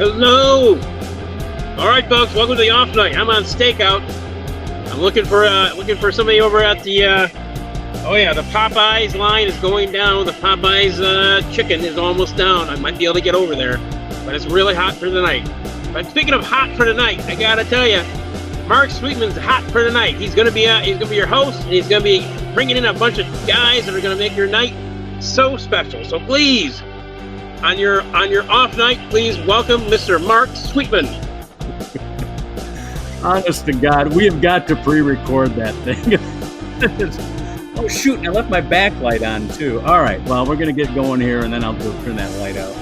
Hello. All right, folks. Welcome to the off night. I'm on stakeout. I'm looking for somebody over at the. The Popeyes line is going down. The Popeyes chicken is almost down. I might be able to get over there, but it's really hot for the night. But speaking of hot for the night, I gotta tell you, Mark Sweetman's hot for the night. He's gonna be your host, and he's gonna be bringing in a bunch of guys that are gonna make your night so special. So please, on your off night, please welcome Mr. Mark Sweetman. Honest to God, we have got to pre-record that thing. Oh shoot! I left my backlight on too. All right, well we're gonna get going here, and then I'll turn that light out.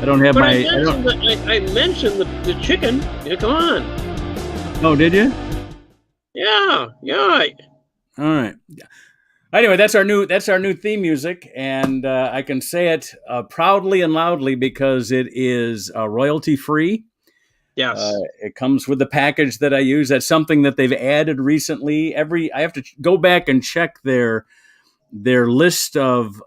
I don't have I mentioned the chicken. Yeah, come on. Oh, did you? Yeah. All right. Anyway, that's our new theme music, and I can say it proudly and loudly because it is royalty free. Yes. It comes with the package that I use. That's something that they've added recently. I have to go back and check their list of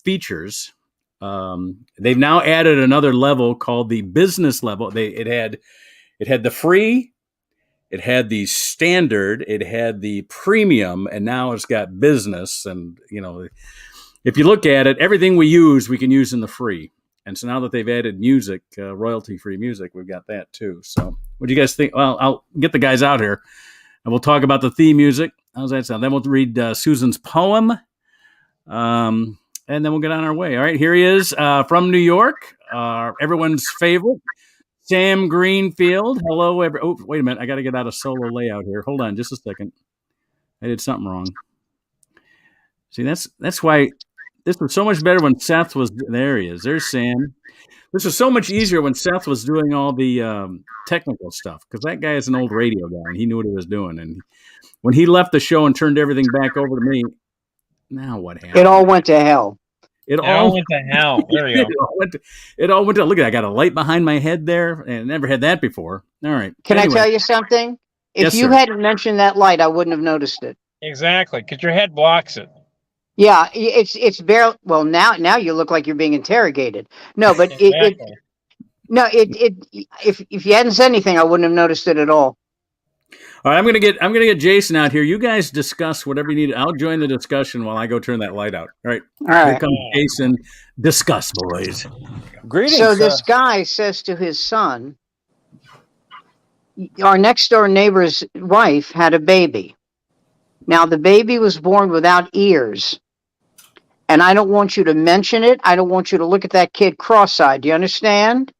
features. They've now added another level called the business level. It had the free, it had the standard, it had the premium, and now it's got business. And if you look at it, everything we can use in the free. And so now that they've added music, royalty-free music, we've got that too. So what do you guys think? Well, I'll get the guys out here, and we'll talk about the theme music. How's that sound? Then we'll read Susan's poem, and then we'll get on our way. All right, here he is from New York, everyone's favorite, Sam Greenfield. Hello, wait a minute. I got to get out of solo layout here. Hold on just a second. I did something wrong. See, that's why... This was so much better when Seth was... There he is. There's Sam. This was so much easier when Seth was doing all the technical stuff, because that guy is an old radio guy, and he knew what he was doing. And when he left the show and turned everything back over to me, now what happened? It all went to hell. It all went to hell. There we go. It all went to... Look at that. I got a light behind my head there, and I never had that before. All right. Can I tell you something? If you hadn't mentioned that light, I wouldn't have noticed it. Exactly, because your head blocks it. Yeah, it's barely. Well, now you look like you're being interrogated. No, but Exactly. If you hadn't said anything, I wouldn't have noticed it at all. All right, I'm gonna get Jason out here. You guys discuss whatever you need. I'll join the discussion while I go turn that light out. All right. Here comes Jason. Discuss, boys. Greetings. So this guy says to his son, our next door neighbor's wife had a baby. Now the baby was born without ears. And I don't want you to mention it. I don't want you to look at that kid cross-eyed. Do you understand?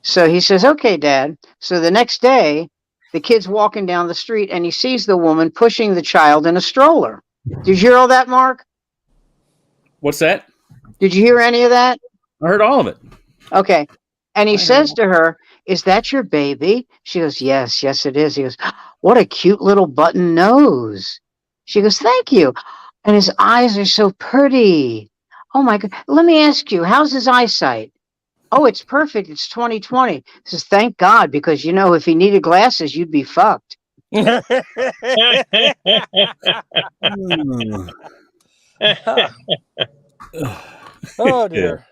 So he says, okay, Dad. So the next day, the kid's walking down the street and he sees the woman pushing the child in a stroller. Did you hear all that, Mark? What's that? Did you hear any of that? I heard all of it. Okay. And he says to her, is that your baby? She goes, yes, it is. He goes, what a cute little button nose. She goes, thank you. And his eyes are so pretty. Oh my God. Let me ask you, how's his eyesight? Oh, it's perfect. It's 20/20. He says, thank God, because if he needed glasses, you'd be fucked. Oh dear.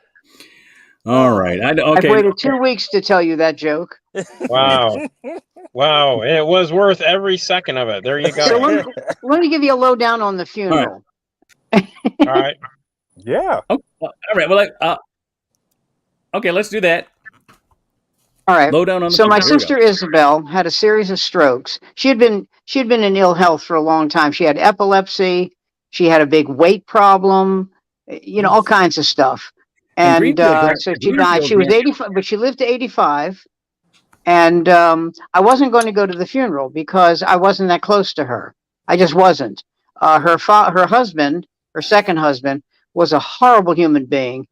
All right. Okay. I've waited 2 weeks to tell you that joke. Wow. It was worth every second of it. There you go. So let me give you a lowdown on the funeral. All right. Yeah. Okay. All right. Well, okay, let's do that. All right. Lowdown on the So my funeral. sister Isabel had a series of strokes. She had been in ill health for a long time. She had epilepsy. She had a big weight problem. All kinds of stuff. And so she died. She was 85, but she lived to 85. And I wasn't going to go to the funeral because I wasn't that close to her. I just wasn't. Her husband, her second husband, was a horrible human being.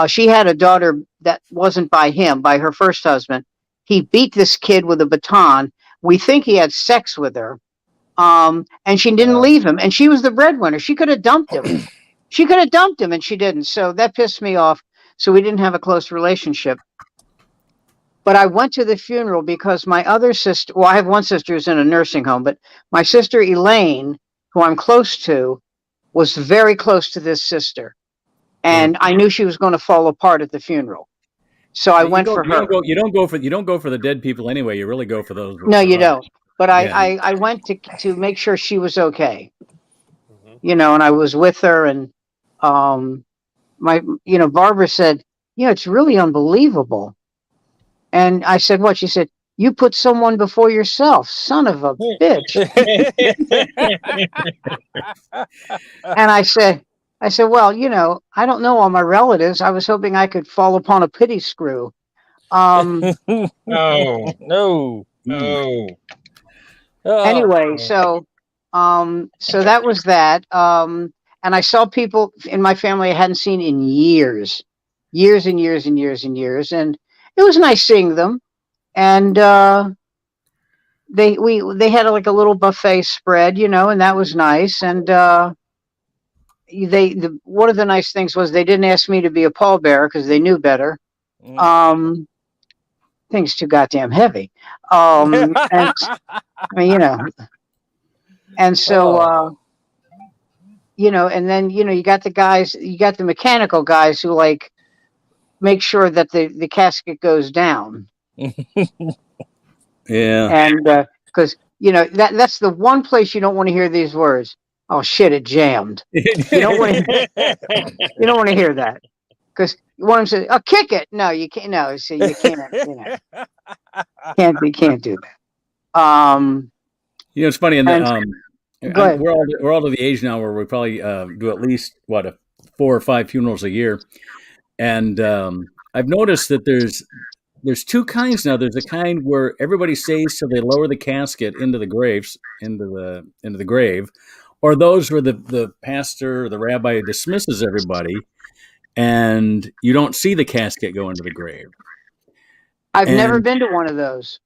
She had a daughter that wasn't by him, by her first husband. He beat this kid with a baton. We think he had sex with her. And she didn't leave him. And she was the breadwinner. She could have dumped him. And she didn't. So that pissed me off. So we didn't have a close relationship. But I went to the funeral because my other sister, I have one sister who's in a nursing home, but my sister Elaine, who I'm close to, was very close to this sister. And I knew she was going to fall apart at the funeral. So I went for her. You don't go for the dead people anyway. You really go for those. No, you don't. But I went to make sure she was okay. And I was with her, and Barbara said, it's really unbelievable. And I said, what? She said, you put someone before yourself, son of a bitch. And I said, well, I don't know all my relatives. I was hoping I could fall upon a pity screw. No. Anyway, so that was that. And I saw people in my family I hadn't seen in years and years and years and years. And it was nice seeing them. And they had like a little buffet spread, and that was nice. And one of the nice things was they didn't ask me to be a pallbearer because they knew better. Thing's too goddamn heavy. And and so and then you got the mechanical guys who like make sure that the casket goes down. Yeah. And because that's the one place you don't want to hear these words. Oh shit, it jammed. You don't want to hear that. Because one of them says, "Oh, kick it." No, you can't. No, so you can't. Can't do that. It's funny, and go ahead. we're all to the age now where we probably do at least 4 or 5 funerals a year, and I've noticed that there's two kinds now. There's a kind where everybody stays till they lower the casket into the grave, or those where the pastor or the rabbi dismisses everybody, and you don't see the casket go into the grave. I've never been to one of those.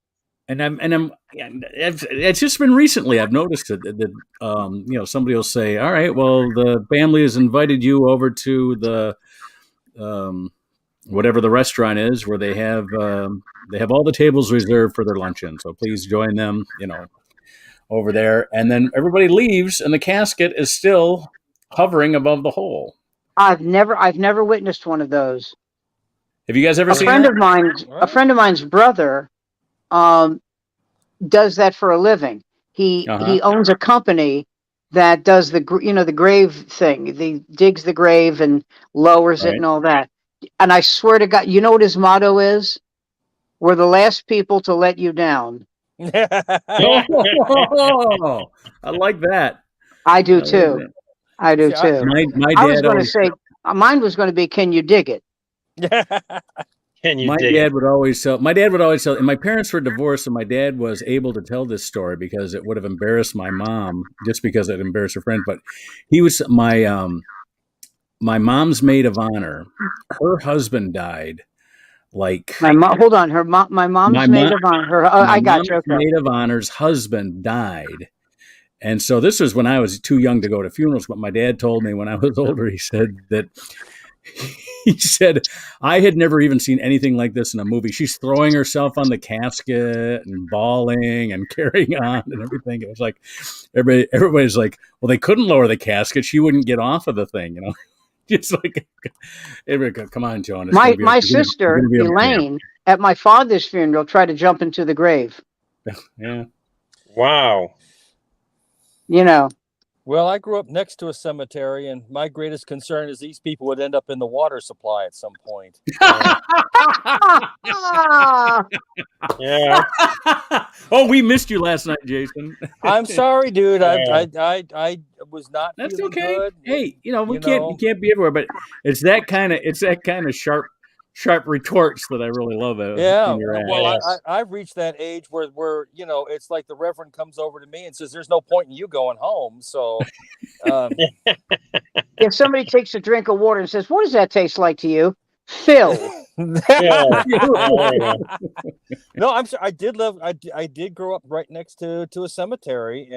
It's just been recently I've noticed that somebody will say, all right, well, the family has invited you over to the whatever the restaurant is where they have all the tables reserved for their luncheon. So please join them, over there. And then everybody leaves and the casket is still hovering above the hole. I've never witnessed one of those. Have you guys ever seen that? A friend of mine's brother does that for a living. He owns a company that does the grave thing. He digs the grave and lowers it and all that. And I swear to God, you know what his motto is? We're the last people to let you down. Oh, I like that. I do too. I do too. My dad I was going to say, mine was going to be, can you dig it? My dad would always tell, and my parents were divorced, and my dad was able to tell this story because it would have embarrassed my mom, just because it embarrassed her friend. But he was my mom's maid of honor. Her husband died. Like hold on, my mom's maid of honor. I got you. Okay. Maid of honor's husband died. And so this was when I was too young to go to funerals, but my dad told me when I was older, he said, I had never even seen anything like this in a movie. She's throwing herself on the casket and bawling and carrying on and everything. It was like, everybody's like, well, they couldn't lower the casket. She wouldn't get off of the thing, Just like, come on, Joan. My sister, Elaine, at my father's funeral, tried to jump into the grave. Yeah. Wow. Well, I grew up next to a cemetery, and my greatest concern is these people would end up in the water supply at some point. Yeah. Oh, we missed you last night, Jason. I'm sorry, dude. I was not. That's feeling okay. Good. Hey, you can't be everywhere, but it's that kind of sharp retorts that I really love. Yeah. Well, I've reached that age where it's like the Reverend comes over to me and says, "There's no point in you going home." So, if somebody takes a drink of water and says, "What does that taste like to you?" Phil. No, I'm sorry. I did grow up right next to a cemetery,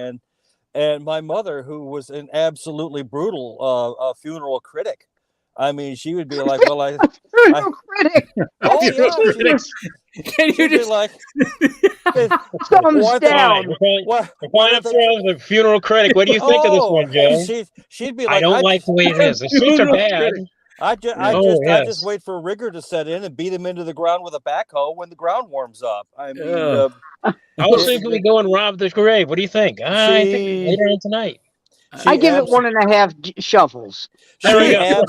and my mother, who was an absolutely brutal funeral critic. I mean, she would be like, "Well, critic." Oh yeah, can you just like thumbs down? Why not the funeral critic? What do you think of this one, Joe? She'd be like, I don't like the way it is. The suits are bad. I yes. just wait for rigor to set in and beat him into the ground with a backhoe when the ground warms up. I mean, How soon can we go and rob the grave? What do you think? I think later on tonight. I give it 1.5 shovels. There we go.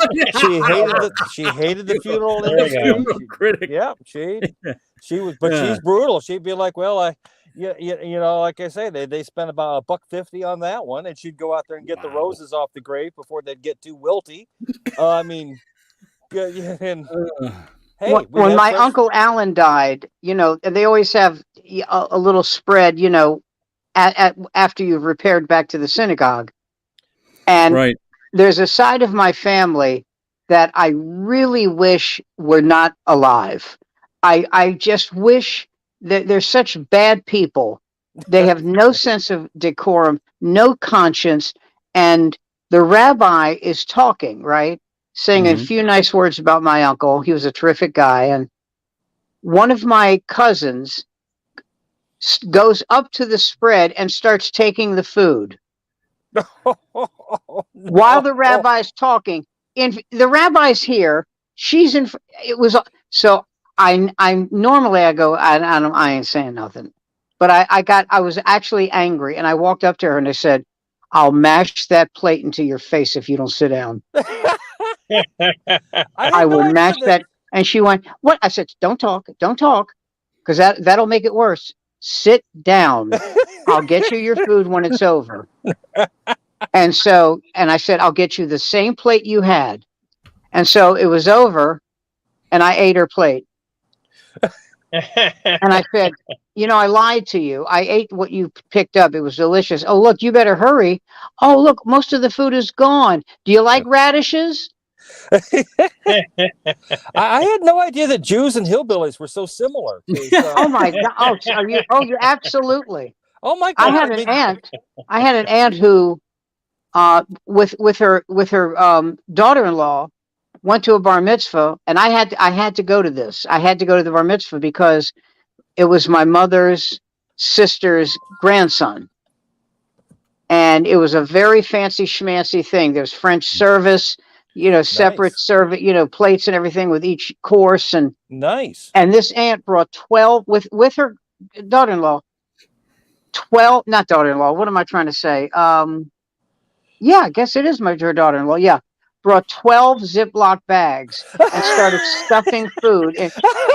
She hated the funeral There we go. industry. Funeral critic. Yeah, she was, but she's brutal. She'd be like, well, you know, like I say, they spent about $1.50 on that one, and she'd go out there and get the roses off the grave before they'd get too wilty. I mean, and hey, when my Uncle Alan died, you know, they always have a little spread, you know, after you've repaired back to the synagogue. And there's a side of my family that I really wish were not alive. I just wish that they're such bad people. They have no sense of decorum, no conscience. And the rabbi is talking, right? Saying a few nice words about my uncle. He was a terrific guy. And one of my cousins goes up to the spread and starts taking the food. While the rabbi's talking, the rabbi's here, she's in. It was so. I normally I go. I ain't saying nothing, but I was actually angry, and I walked up to her and I said, "I'll mash that plate into your face if you don't sit down." I will mash that. And she went, "What?" I said, "Don't talk, because that'll make it worse. Sit down. I'll get you your food when it's over." And I said, "I'll get you the same plate you had." And so it was over, and I ate her plate. And I said, "You know, I lied to you. I ate what you picked up. It was delicious. Oh, look, you better hurry. Oh, look, most of the food is gone. Do you like radishes?" I had no idea that Jews and hillbillies were so similar. Oh my God! You absolutely. Oh my God! I had an aunt who, with her daughter-in-law, went to a bar mitzvah, and I had to go to this. I had to go to the bar mitzvah because it was my mother's sister's grandson, and it was a very fancy schmancy thing. There's French service, you know, separate service, you know, plates and everything with each course, and nice. And this aunt brought 12 with her daughter-in-law. 12, not daughter-in-law. What am I trying to say? Yeah, I guess it is her daughter-in-law. Yeah, brought 12 Ziploc bags and started stuffing food. And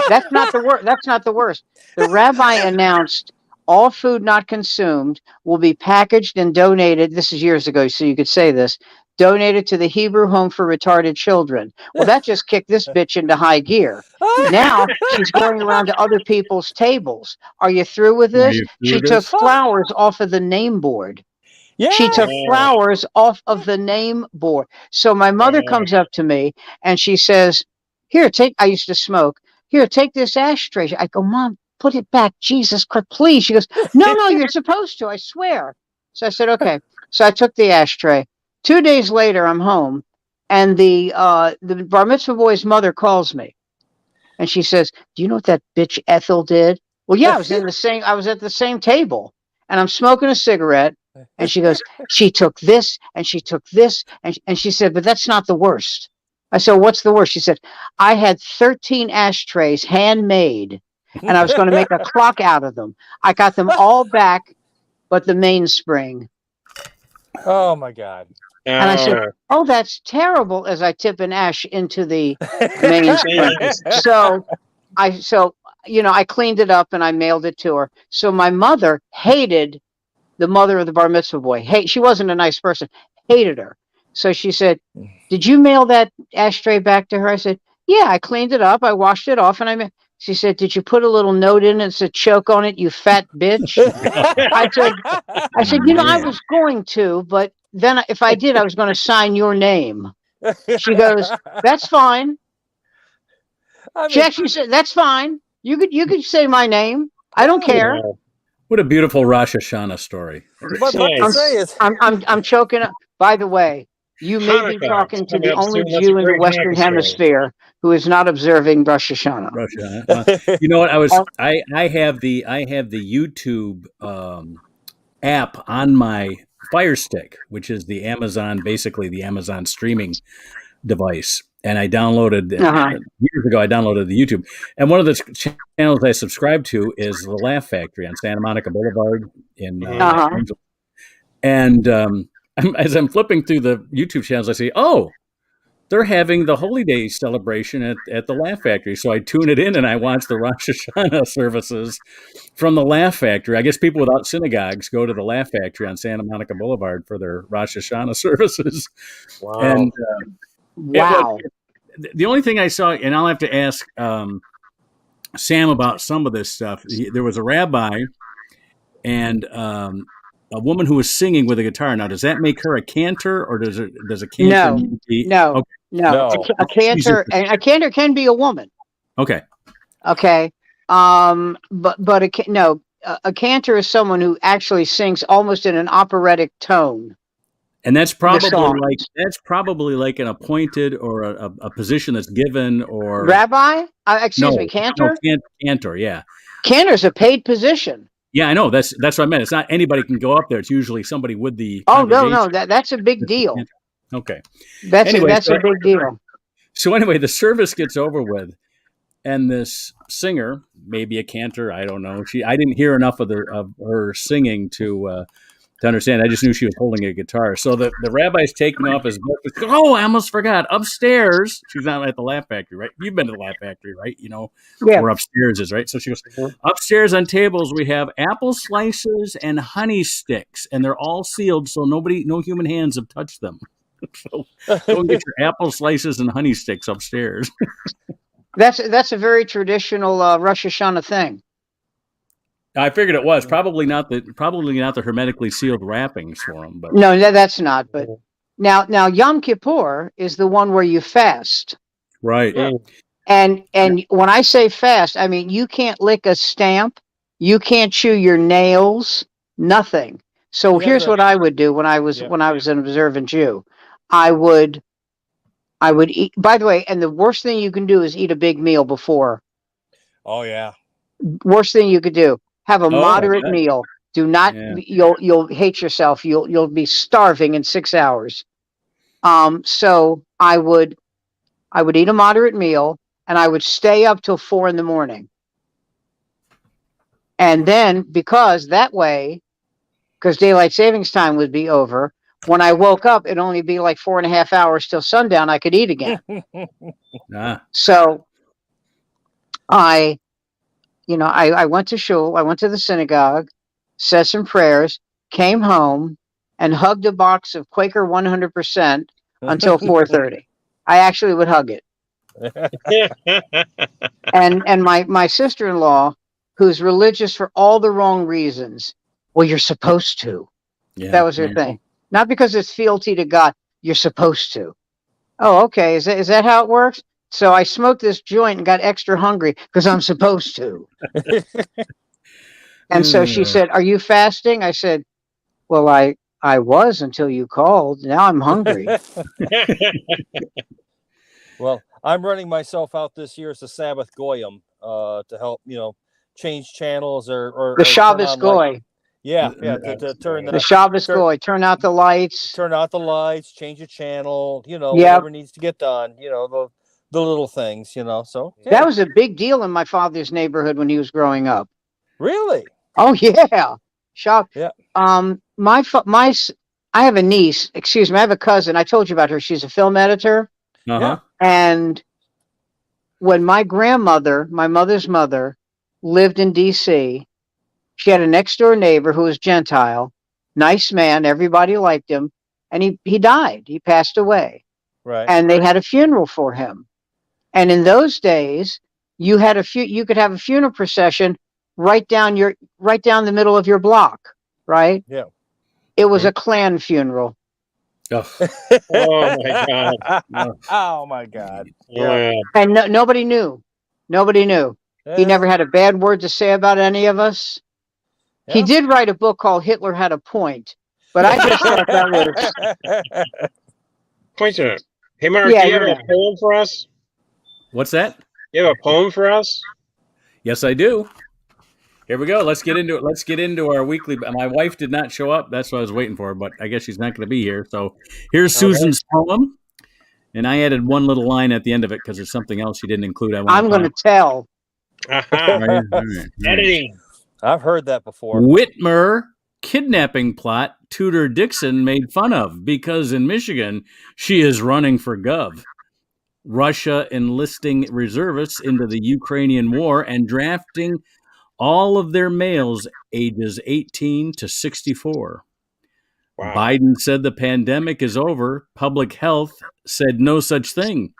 that's not the worst. That's not the worst. The rabbi announced all food not consumed will be packaged and donated. This is years ago, so you could say this. Donated to the Hebrew Home for Retarded Children. Well, that just kicked this bitch into high gear. Now she's going around to other people's tables. Are you through with this? She took flowers off of the name board. Yeah. She took flowers off of the name board. So my mother comes up to me and she says, "Here, I used to smoke. Here, take this ashtray." I go, "Mom, put it back. Jesus Christ, please." She goes, No, you're supposed to. I swear. So I said, "Okay." So I took the ashtray. 2 days later, I'm home, and the bar mitzvah boy's mother calls me, and she says, "Do you know what that bitch Ethel did?" Well, yeah, I was at the same table, and I'm smoking a cigarette, and she goes, "She took this, and she took this," and she said, "But that's not the worst." I said, "What's the worst?" She said, "I had 13 ashtrays handmade, and I was going to make a clock out of them. I got them all back, but the mainspring." Oh my God. And I said, "Oh, that's terrible," as I tip an ash into the mainspring. So I cleaned it up and I mailed it to her. So my mother hated the mother of the bar mitzvah boy. She wasn't a nice person, hated her. So she said, "Did you mail that ashtray back to her?" I said, "Yeah, I cleaned it up. I washed it off." And she said, "Did you put a little note in it that said choke on it, you fat bitch?" I said, "I was going to, but then if I did, I was going to sign your name." She goes, "That's fine." She actually said, "That's fine. You could say my name. I don't care." What a beautiful Rosh Hashanah story. I'm choking up. By the way, you may be talking to the only Jew in the Western Hemisphere who is not observing Rosh Hashanah. You know what? I have the YouTube app on my Fire Stick, which is basically the Amazon streaming device. and I downloaded years ago. I downloaded the YouTube, and one of the channels I subscribe to is the Laugh Factory on Santa Monica Boulevard in Los Angeles. And as I'm flipping through the YouTube channels, I see, they're having the Holy Day celebration at the Laugh Factory. So I tune it in and I watch the Rosh Hashanah services from the Laugh Factory. I guess people without synagogues go to the Laugh Factory on Santa Monica Boulevard for their Rosh Hashanah services. Wow. And wow. The only thing I saw, and I'll have to ask Sam about some of this stuff. There was a rabbi and a woman who was singing with a guitar. Now, does that make her a cantor, or does a cantor need to be? No. A cantor, and a cantor can be a woman. Okay. But a cantor is someone who actually sings almost in an operatic tone. And that's probably like an appointed or a position that's given, or rabbi. Cantor. No, cantor, yeah. Cantor's a paid position. Yeah, I know. That's what I meant. It's not anybody can go up there. It's usually somebody with the. Oh no, that's a big deal. Okay. That's a big deal. So anyway, the service gets over with, and this singer, maybe a cantor, I don't know. I didn't hear enough of her singing to understand. I just knew she was holding a guitar. So the rabbi's taking off his book. Oh, I almost forgot. Upstairs, she's not at the Laugh Factory, right? You've been to the Laugh Factory, right? You know where upstairs is, right? So she goes, upstairs on tables we have apple slices and honey sticks, and they're all sealed, so no human hands have touched them. So go and get your apple slices and honey sticks upstairs. That's a very traditional Rosh Hashanah thing. I figured it was probably not the hermetically sealed wrappings for them, but no, that's not. But now Yom Kippur is the one where you fast, right? And when I say fast, I mean you can't lick a stamp, you can't chew your nails, nothing. So here's what I would do when I was an observant Jew, I would eat. By the way, and the worst thing you can do is eat a big meal before. Oh yeah. Worst thing you could do. Have a moderate meal. Do not. You'll hate yourself. You'll be starving in 6 hours. So I would eat a moderate meal, and I would stay up till 4 a.m. And then because daylight savings time would be over. When I woke up, it'd only be like 4.5 hours till sundown. I could eat again. So I went to shul, I went to the synagogue, said some prayers, came home, and hugged a box of Quaker 100% until 4:30. I actually would hug it. And my sister-in-law, who's religious for all the wrong reasons, well, you're supposed to. Yeah, that was her thing. Not because it's fealty to God. You're supposed to. Oh, okay. Is that how it works? So I smoked this joint and got extra hungry because I'm supposed to. And so she said, "Are you fasting?" I said, "Well, I was until you called. Now I'm hungry." Well, I'm running myself out this year as a Sabbath Goyim to help, change channels or the Shabbos Goy. Yeah, to turn the Shabbos Goy. Turn out the lights. Change a channel. Whatever needs to get done. The little things, So that was a big deal in my father's neighborhood when he was growing up. Really? Oh yeah, Yeah. I have a niece. Excuse me, I have a cousin. I told you about her. She's a film editor. Uh-huh. And when my grandmother, my mother's mother, lived in D.C., she had a next door neighbor who was Gentile, nice man. Everybody liked him, and he died. He passed away. Right. And they had a funeral for him. And in those days, you could have a funeral procession right down the middle of your block, right? Yeah. It was a Klan funeral. Oh, oh my God. Oh my God. Yeah. And nobody knew. Nobody knew. He never had a bad word to say about any of us. Yeah. He did write a book called Hitler Had a Point, but I just thought that was... Pointer. Hey, Mark, do you have a poem for us? What's that? You have a poem for us? Yes, I do. Here we go. Let's get into it. Let's get into our weekly. My wife did not show up. That's what I was waiting for, but I guess she's not going to be here. So here's Susan's poem. And I added one little line at the end of it because there's something else you didn't include. I'm going to tell. Aha. Editing. I've heard that before. Whitmer kidnapping plot Tudor Dixon made fun of because in Michigan she is running for gov. Russia enlisting reservists into the Ukrainian war and drafting all of their males ages 18 to 64. Wow. Biden said the pandemic is over. Public health said no such thing.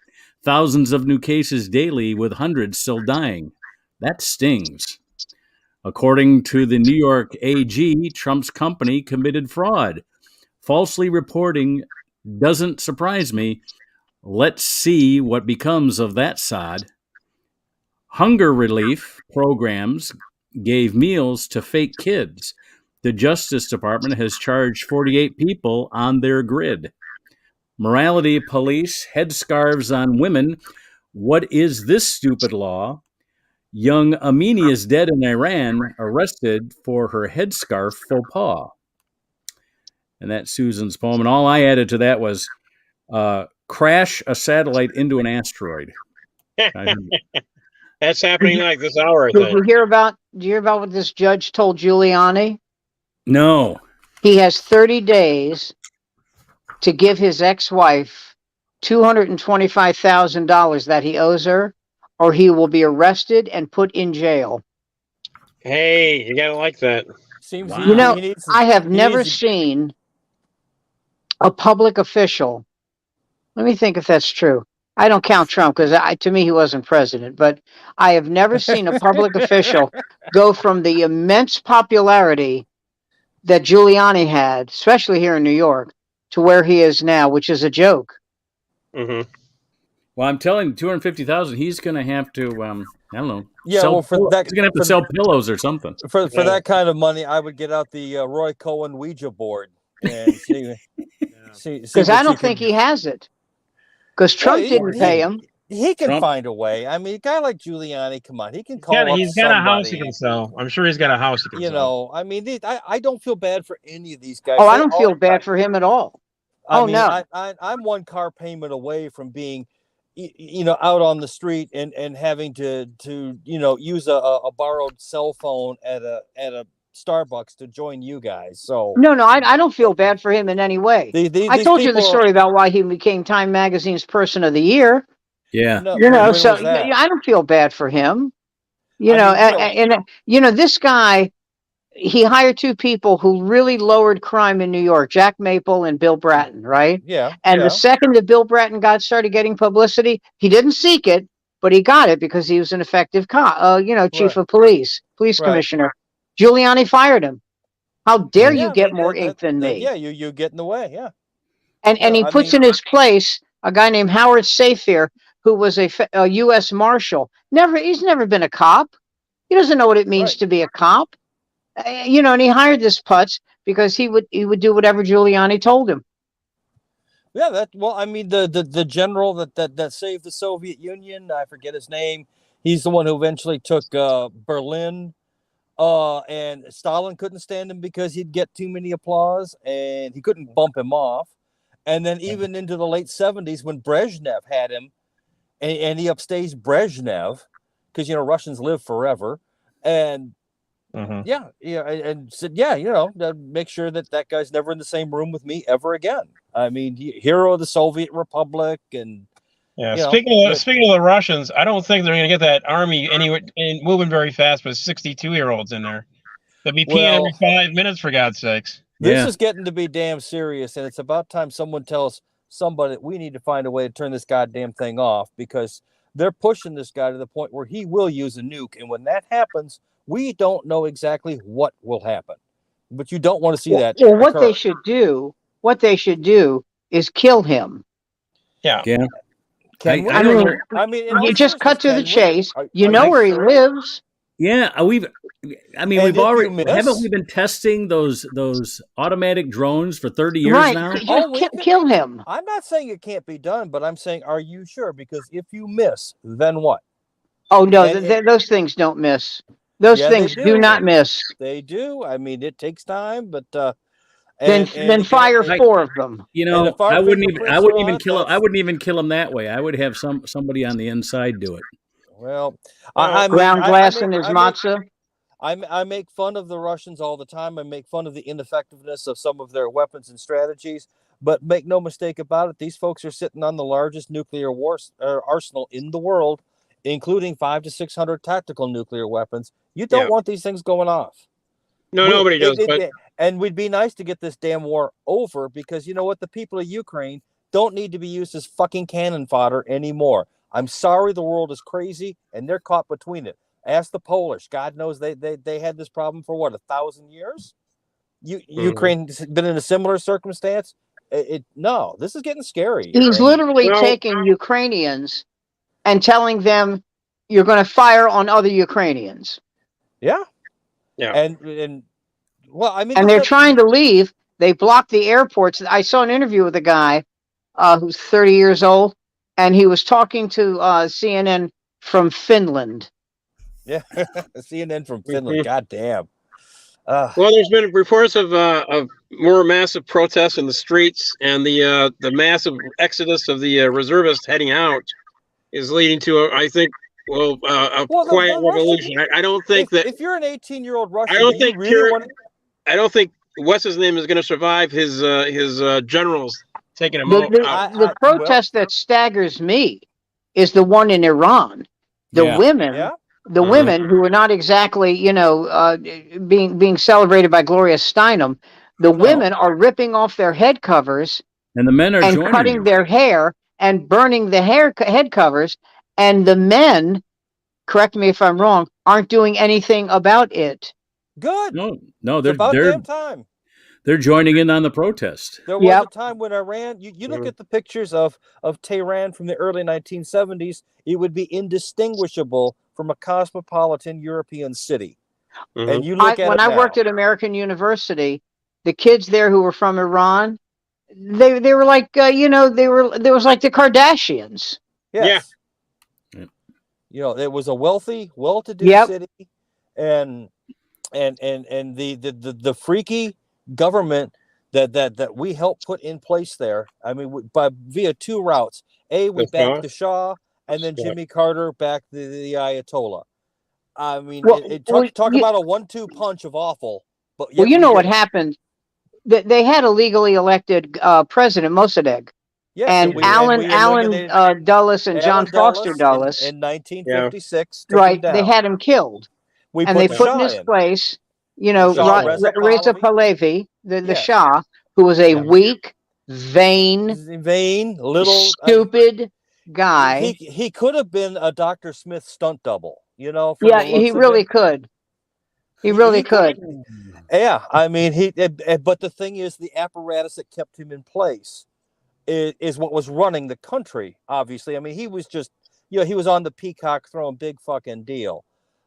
Thousands of new cases daily with hundreds still dying. That stings. According to the New York AG, Trump's company committed fraud. Falsely reporting doesn't surprise me. Let's see what becomes of that sod. Hunger relief programs gave meals to fake kids. The Justice Department has charged 48 people on their grid. Morality police, headscarves on women. What is this stupid law? Young Amini is dead in Iran, arrested for her headscarf faux pas. And that's Susan's poem. And all I added to that was crash a satellite into an asteroid. That's happening like this hour, I Did you think. hear about? Do you hear about what this judge told Giuliani? No. He has 30 days to give his ex-wife $225,000 that he owes her, or he will be arrested and put in jail. Hey, you gotta like that. Seems Wow. You know, he needs to- I have he never needs to- seen a public official. Let me think if that's true. I don't count Trump because to me he wasn't president, but I have never seen a public official go from the immense popularity that Giuliani had, especially here in New York, to where he is now, which is a joke. Mm-hmm. Well, I'm telling you, 250,000. He's going to have to. I don't know. Yeah, sell well, for pillows. that- he's going to have to for- sell pillows or something. For that kind of money, I would get out the Roy Cohen Ouija board and see. Because I don't think he has it. Because Trump he- didn't pay him. He can Trump- find a way. I mean, a guy like Giuliani, come on, he can call up He's got a house he somebody. can sell. I'm sure he's got a house he can You sell. know, I mean, I don't feel bad for any of these guys. Oh, I They don't all feel bad got- for him at all. I Oh, mean, no. I'm one car payment away from being, out on the street and having to use a borrowed cell phone at a Starbucks to join you guys. So No, I don't feel bad for him in any way. I these told you the people- story about why he became Time Magazine's Person of the Year. Yeah. No, You know, when so was that? I don't feel bad for him. You I know, mean, and this guy, he hired two people who really lowered crime in New York, Jack Maple and Bill Bratton, right? Yeah. And yeah. the second that Bill Bratton started getting publicity, he didn't seek it, but he got it because he was an effective chief Right. of police Right. commissioner. Giuliani fired him. How dare you get more that- ink than me? Yeah, you get in the way. Yeah. And Yeah, he I puts mean- in his place a guy named Howard Safier, who was a U.S. Marshal. He's never been a cop. He doesn't know what it means Right. to be a cop. And he hired this putz because he would do whatever Giuliani told him. Yeah, I mean the general that saved the Soviet Union, I forget his name. He's the one who eventually took Berlin. And Stalin couldn't stand him because he'd get too many applause and he couldn't bump him off. And then even into the late 70s when Brezhnev had him and he upstaged Brezhnev because Russians live forever. And Mhm. and said, make sure that guy's never in the same room with me ever again. I mean, hero of the Soviet Republic, and Yeah. You know, Speaking but- of the Russians, I don't think they're going to get that army moving very fast with 62-year-olds in there. They'll be peeing Well- every 5 minutes, for God's sakes. this Yeah. is getting to be damn serious, and it's about time someone tells somebody we need to find a way to turn this goddamn thing off because they're pushing this guy to the point where he will use a nuke, and when that happens, we don't know exactly what will happen. But you don't want to see that. Well, what occur. they should do is kill him. Yeah. Can we? I don't know. I mean, in You all just cut to the seriousness, chase. can we? You Are know where he sure? lives. Yeah, And we've if already you miss- haven't we been testing those automatic drones for 30 years Right. now? Just Oh, we can- kill him. I'm not saying it can't be done, but I'm saying, are you sure? Because if you miss, then what? Oh no, And those things don't miss. Those Yeah, they things do. do not miss. They do. I mean, it takes time, but Then fire four of them. You And know, if our I wouldn't fingerprints are on it, kill him. that's- I wouldn't even kill him that way. I would have somebody on the inside do it. Well, I mean, Ground glass in his matzah. I make fun of the Russians all the time. I make fun of the ineffectiveness of some of their weapons and strategies. But make no mistake about it, these folks are sitting on the largest nuclear arsenal in the world, including 500 to 600 tactical nuclear weapons. You don't want these things going off. No, nobody does. And we'd be nice to get this damn war over, because you know what? The people of Ukraine don't need to be used as fucking cannon fodder anymore. I'm sorry, the world is crazy, and they're caught between it. Ask the Polish. God knows they had this problem for what, 1,000 years? Ukraine's been in a similar circumstance. No, this is getting scary. He's literally taking Ukrainians and telling them you're going to fire on other Ukrainians. Yeah. And well, I mean, and they're trying to leave. They blocked the airports. I saw an interview with a guy who's 30 years old, and he was talking to CNN from Finland. Yeah, CNN from Finland. God damn. Well, there's been reports of more massive protests in the streets, and the massive exodus of the reservists heading out is leading to, I think, a quiet revolution. I don't think that if you're an 18-year-old Russian, I don't think what's his name is going to survive his generals taking him out. The protest that staggers me is the one in Iran. The women. The women who are not exactly, being celebrated by Gloria Steinem, the women are ripping off their head covers, and the men are cutting their hair and burning the head covers, and the men, correct me if I'm wrong, aren't doing anything about it. Good. No, they're about damn time. They're joining in on the protest. There was a time when Iran, you look at the pictures of Tehran from the early 1970s, it would be indistinguishable from a cosmopolitan European city. And you look at when I worked at American University, the kids there who were from Iran, they were like there was like the Kardashians. Yes. Yeah. It was a wealthy, well-to-do city, and the freaky government that we helped put in place there. I mean, via two routes. We backed the Shah, and then Jimmy Carter backed the Ayatollah. I mean, talk about a 1-2 punch of awful. But you know what happened? They had a legally elected president, Mossadegh. Yes, and Alan Dulles and John Foster Dulles in 1956. Right, they had him killed, and they put in his place, Reza Pahlavi, the Shah, who was a weak, vain, little stupid guy. He could have been a Dr. Smith stunt double, he really could. He really could. Yeah, I mean, but the thing is, the apparatus that kept him in place is what was running the country, obviously. I mean, he was just, he was on the peacock throne, big fucking deal.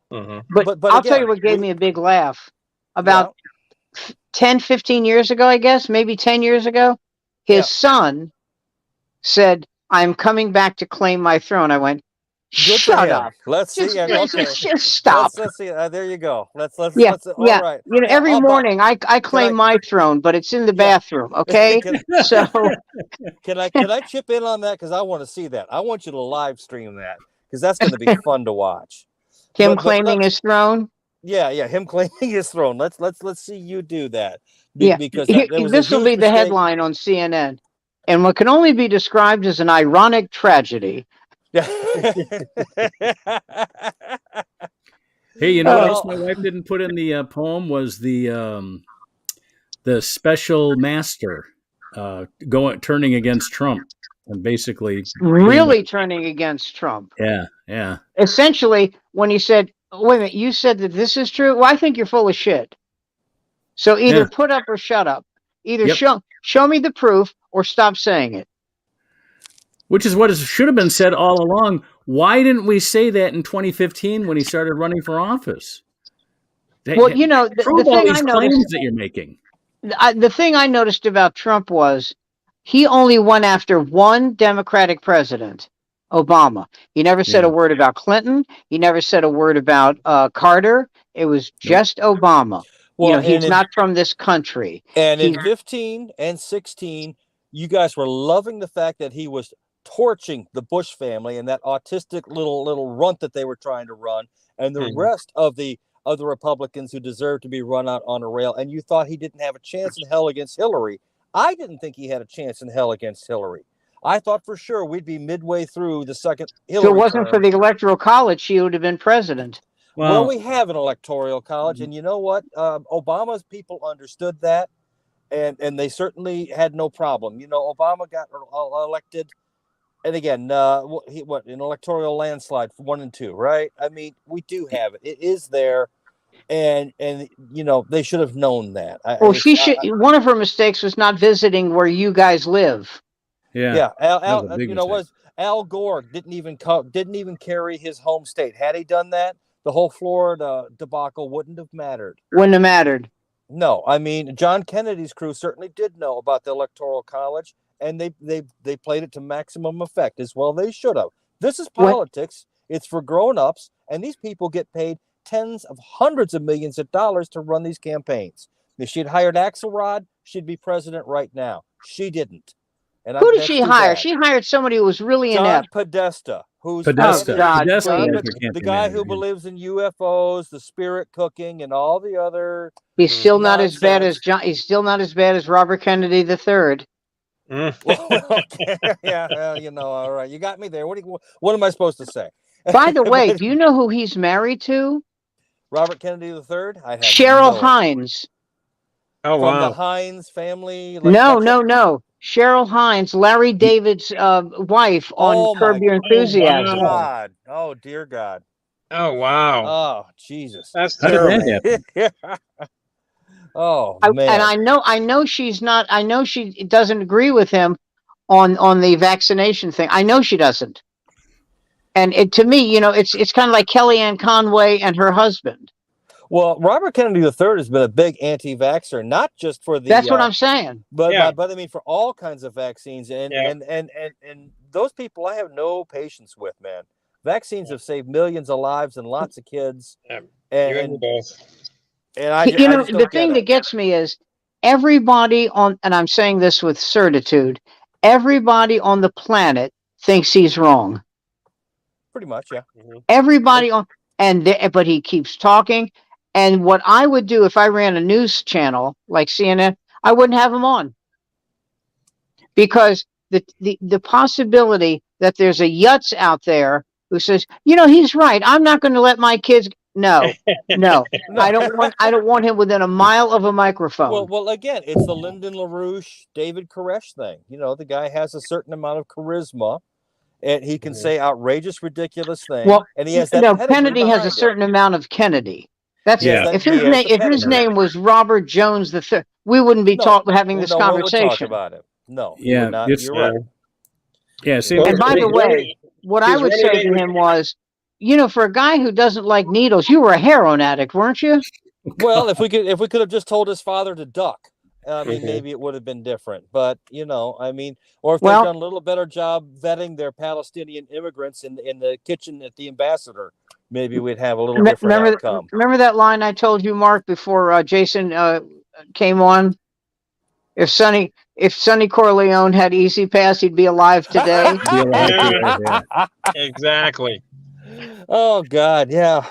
But I'll tell you what gave me a big laugh. About 10, 15 years ago, I guess, maybe 10 years ago, his son said, "I'm coming back to claim my throne." I went, "Shut up. Let's see. Just stop." Let's see. There you go. Let's all right. Every morning I claim my throne, but it's in the bathroom. Okay. Can I chip in on that? Because I want to see that. I want you to live stream that, because that's going to be fun to watch. Him claiming his throne. Yeah, him claiming his throne. Let's see you do that. Because this will be the headline on CNN, and what can only be described as an ironic tragedy. Hey, you know what else my wife didn't put in the poem was the special master turning against Trump and basically really turning against Trump. Yeah. Essentially, when he said, "Wait a minute, you said that this is true," well, I think you're full of shit. So either put up or shut up. Either show me the proof or stop saying it. Which is what should have been said all along. Why didn't we say that in 2015 when he started running for office? Well, the thing I noticed that you're making. The thing I noticed about Trump was he only went after one Democratic president, Obama. He never said a word about Clinton. He never said a word about Carter. It was just Obama. Well, he's not from this country. And in 15 and 16, you guys were loving the fact that he was torching the Bush family and that autistic little runt that they were trying to run, and the rest of the Republicans who deserved to be run out on a rail. And you thought he didn't have a chance in hell against Hillary. I didn't think he had a chance in hell against Hillary. I thought for sure we'd be midway through the second Hillary. If it wasn't for the Electoral College, she would have been president. Well, we have an Electoral College, and you know what? Obama's people understood that, and they certainly had no problem. You know, Obama got elected, and again, an electoral landslide for 1 and 2, right? I mean, we do have it. It is there, and you know, they should have known that. One of her mistakes was not visiting where you guys live. Yeah. Al Gore didn't even carry his home state. Had he done that, the whole Florida debacle wouldn't have mattered. Wouldn't have mattered. No, I mean, John Kennedy's crew certainly did know about the Electoral College, and they played it to maximum effect as well. They should have. This is politics. It's for grown-ups, and these people get paid tens of hundreds of millions of dollars to run these campaigns. If she'd hired Axelrod, she'd be president right now. She didn't. And who did she hire? She hired somebody who was really inept. Podesta, who's the guy who believes in UFOs, the spirit cooking, and all the other. He's still not as bad as John. He's still not as bad as Robert Kennedy III. Yeah, you know, all right, you got me there. What am I supposed to say? By the way, do you know who he's married to? Robert Kennedy III. Cheryl Hines. Oh, wow. From the Hines family. No. Cheryl Hines, Larry David's wife on Curb Your Enthusiasm. Oh, God. Oh, dear God. Oh, wow. Oh, Jesus. That's terrible. Yeah. Oh, man. And I know she doesn't agree with him on the vaccination thing. I know she doesn't. And to me, you know, it's kind of like Kellyanne Conway and her husband. Well, Robert Kennedy III has been a big anti-vaxxer, not just for the. That's what I'm saying. But I mean, for all kinds of vaccines, and those people, I have no patience with, man. Vaccines have saved millions of lives and lots of kids. Yeah. And the thing that gets me is everybody and I'm saying this with certitude, everybody on the planet thinks he's wrong. Pretty much, yeah. Everybody but he keeps talking. And what I would do if I ran a news channel like CNN, I wouldn't have him on. Because the possibility that there's a yutz out there who says, you know, he's right. I'm not going to let my kids. No. I don't want him within a mile of a microphone. Well, again, it's the Lyndon LaRouche, David Koresh thing. You know, the guy has a certain amount of charisma, and he can say outrageous, ridiculous things. Well, and he has that. Kennedy has a certain amount of Kennedy. That's if his name was Robert Jones III, we wouldn't be having this conversation. We would talk about it. No, you're right. Yeah. See, and by the way, what I would say to him was, you know, for a guy who doesn't like needles, you were a heroin addict, weren't you? Well, if we could have just told his father to duck, I mean, maybe it would have been different. But you know, I mean, or if they've done a little better job vetting their Palestinian immigrants in the kitchen at the Ambassador, maybe we'd have a little different outcome. Remember that line I told you, Mark, before Jason came on? If Sonny Corleone had Easy Pass, he'd be alive today. Exactly. Oh God, yeah.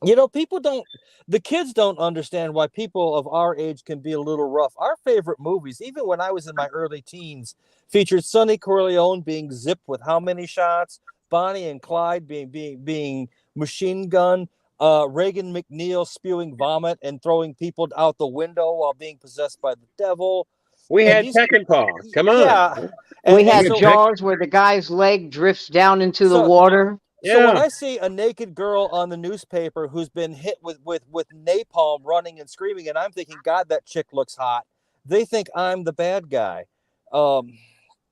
You know, the kids don't understand why people of our age can be a little rough. Our favorite movies, even when I was in my early teens, featured Sonny Corleone being zipped with how many shots? Bonnie and Clyde being machine gun, Reagan McNeil spewing vomit and throwing people out the window while being possessed by the devil. We had Peckinpah. Come on. Yeah. We had Jaws where the guy's leg drifts down into the water. So when I see a naked girl on the newspaper who's been hit with napalm running and screaming, and I'm thinking, God, that chick looks hot, they think I'm the bad guy.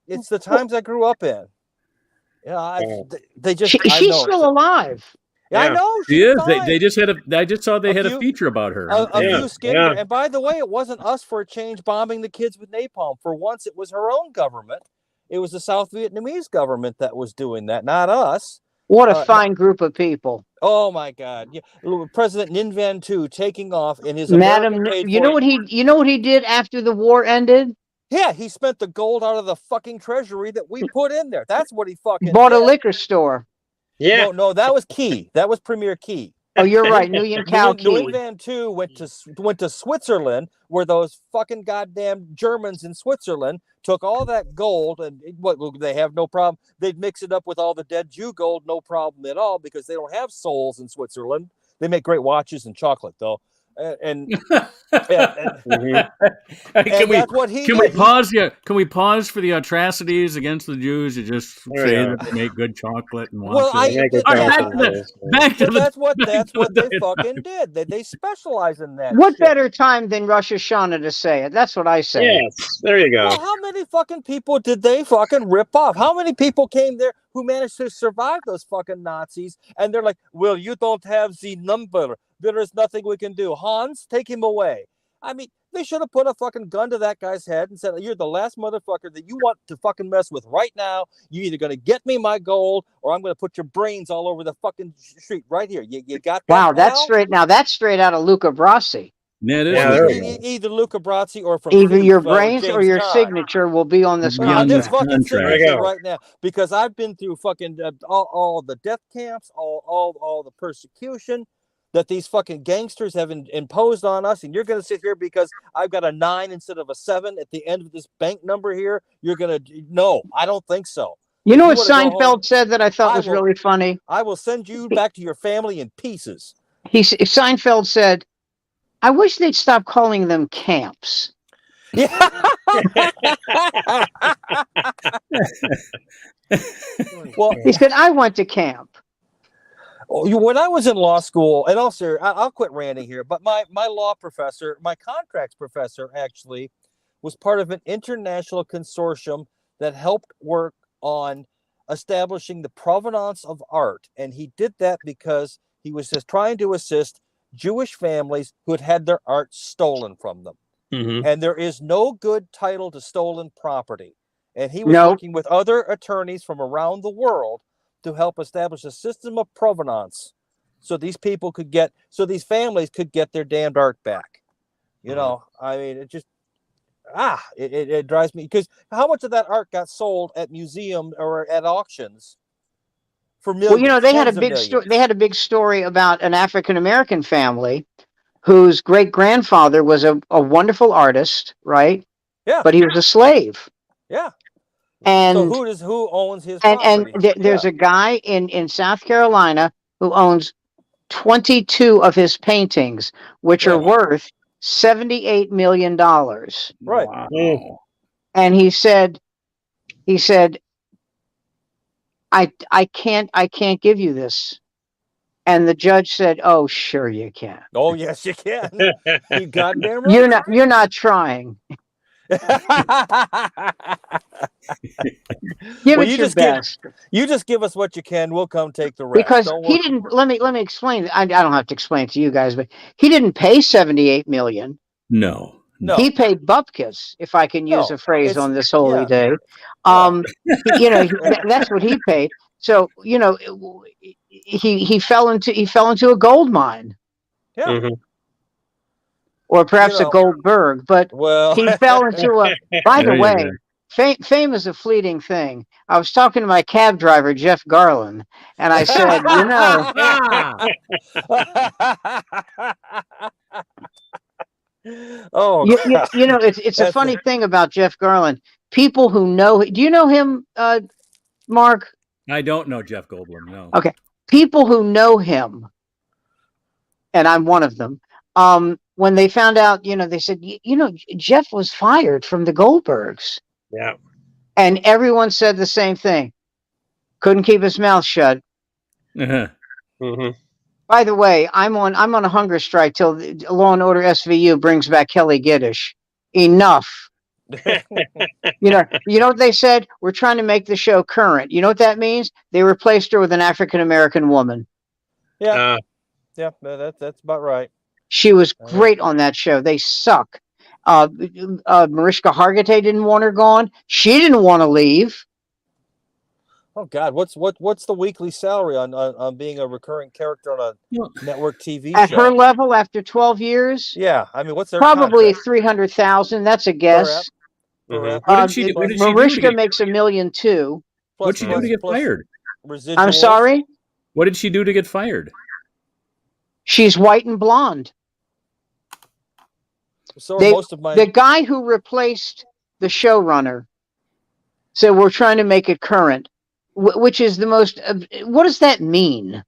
It's the times I grew up in. Yeah, she's still alive. Yeah, I know she is. They just had I just saw they had a feature about her. A few skinny. And by the way, it wasn't us for a change bombing the kids with napalm. For once, it was her own government. It was the South Vietnamese government that was doing that, not us. What a fine group of people. Oh my God! Yeah, President Ninh Van Tu taking off in his Madam, American paid you for. know what he did after the war ended? Yeah, he spent the gold out of the fucking treasury that we put in there. That's what he fucking Bought did. a liquor store. Yeah. No, that was Key. That was Premier Key. Oh, you're right. Nguyen Cao Nguyen Key. Van Tu went to Switzerland, where those fucking goddamn Germans in Switzerland took all that gold, and what they have no problem. They'd mix it up with all the dead Jew gold, no problem at all, because they don't have souls in Switzerland. They make great watches and chocolate, though. And that's what he did. Can we pause for the atrocities against the Jews? You just say that they make good chocolate and watches. That's what they fucking did. They specialize in that. What shit. better time than Rosh Hashanah to say it? That's what I say. Yes, there you go. Well, how many fucking people did they fucking rip off? How many people came there who managed to survive those fucking Nazis? And they're like, well, you don't have the number. There is nothing we can do. Hans, take him away. I mean, they should have put a fucking gun to that guy's head and said, you're the last motherfucker that you want to fucking mess with right now. You're either going to get me my gold or I'm going to put your brains all over the fucking street right here. You got that? Wow, that's straight. Now that's straight out of Luca Brasi. Yeah, it is. Either Luca Brasi or from either Thief, your brains James or your Caan. signature will be on this contract. This fucking signature go. right now, because I've been through fucking all the death camps, all the persecution that these fucking gangsters have imposed on us, and you're going to sit here because I've got a 9 instead of a 7 at the end of this bank number here. You're going to no, I don't think so. You know what Seinfeld said that I thought was really funny? I will send you back to your family in pieces. Seinfeld said, I wish they'd stop calling them camps. Yeah. Well, he said, I went to camp. When I was in law school, and also I'll quit ranting here, but my law professor, my contracts professor, actually was part of an international consortium that helped work on establishing the provenance of art. And he did that because he was just trying to assist Jewish families who had their art stolen from them. Mm-hmm. And there is no good title to stolen property. And he was working with other attorneys from around the world to help establish a system of provenance so these families could get their damned art back. You know, I mean, it just, it drives me, because how much of that art got sold at museums or at auctions for millions? Well, you know, they had a big story about an African-American family whose great-grandfather was a wonderful artist, right? Yeah. But he was a slave. Yeah. And so who owns his property? And there's a guy in South Carolina who owns 22 of his paintings, which are worth $78 million. Right. Wow. And he said, I can't give you this. And the judge said, oh, sure you can. Oh, yes, you can. You goddamn right. You're not trying. Give it your best. You just give us what you can. We'll come take the rest. Because he didn't. Let me explain. I don't have to explain it to you guys, but he didn't pay $78 million. No. He paid bupkis, if I can use a phrase on this holy day. You know, that's what he paid. So you know, he fell into a gold mine. Yeah. Mm-hmm. Or perhaps a Goldberg, but he fell into a. By the way, fame is a fleeting thing. I was talking to my cab driver, Jeff Garland, and I said, you know, it's a funny thing about Jeff Garland. People who know, do you know him, Mark? I don't know Jeff Goldblum. No. Okay, people who know him, and I'm one of them. When they found out, you know, they said, you know, Jeff was fired from the Goldbergs. Yeah. And everyone said the same thing. Couldn't keep his mouth shut. Uh-huh. Mm-hmm. By the way, I'm on a hunger strike till Law and Order SVU brings back Kelly Giddish. Enough. You know what they said? We're trying to make the show current. You know what that means? They replaced her with an African-American woman. Yeah. That's about right. She was great on that show. They suck. Mariska Hargitay didn't want her gone. She didn't want to leave. Oh God, what's the weekly salary on being a recurring character on a network TV At show? her level, after 12 years, Yeah, I mean, what's their probably contract? 300,000. That's a guess. Mhm. What did she do? What did she do to Mariska get? makes $1 million too. What'd she do to get fired? Residuals. I'm sorry. What did she do to get fired? She's white and blonde. So are most of my The guy who replaced the showrunner said we're trying to make it current, which is the most. What does that mean?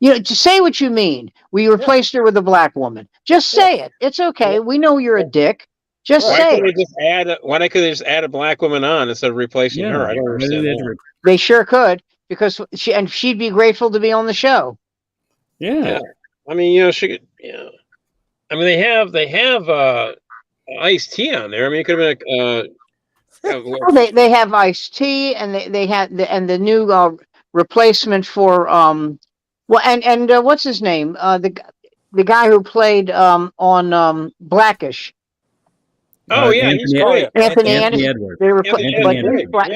You know, just say what you mean. We replaced her with a black woman. Just say it. It's okay. Yeah. We know you're a dick. Just Why say couldn't it. they just add? Why couldn't they just add a black woman on instead of replacing her? I don't understand that. They sure could, because she'd be grateful to be on the show. Yeah. I mean, you know, she could. Yeah. I mean, they have Ice-T on there. I mean, it could have been Oh, they have Ice-T, and they had the new replacement for well, and what's his name? The guy who played on Blackish. oh yeah, he's great. Anthony Anthony Anderson. Edwards.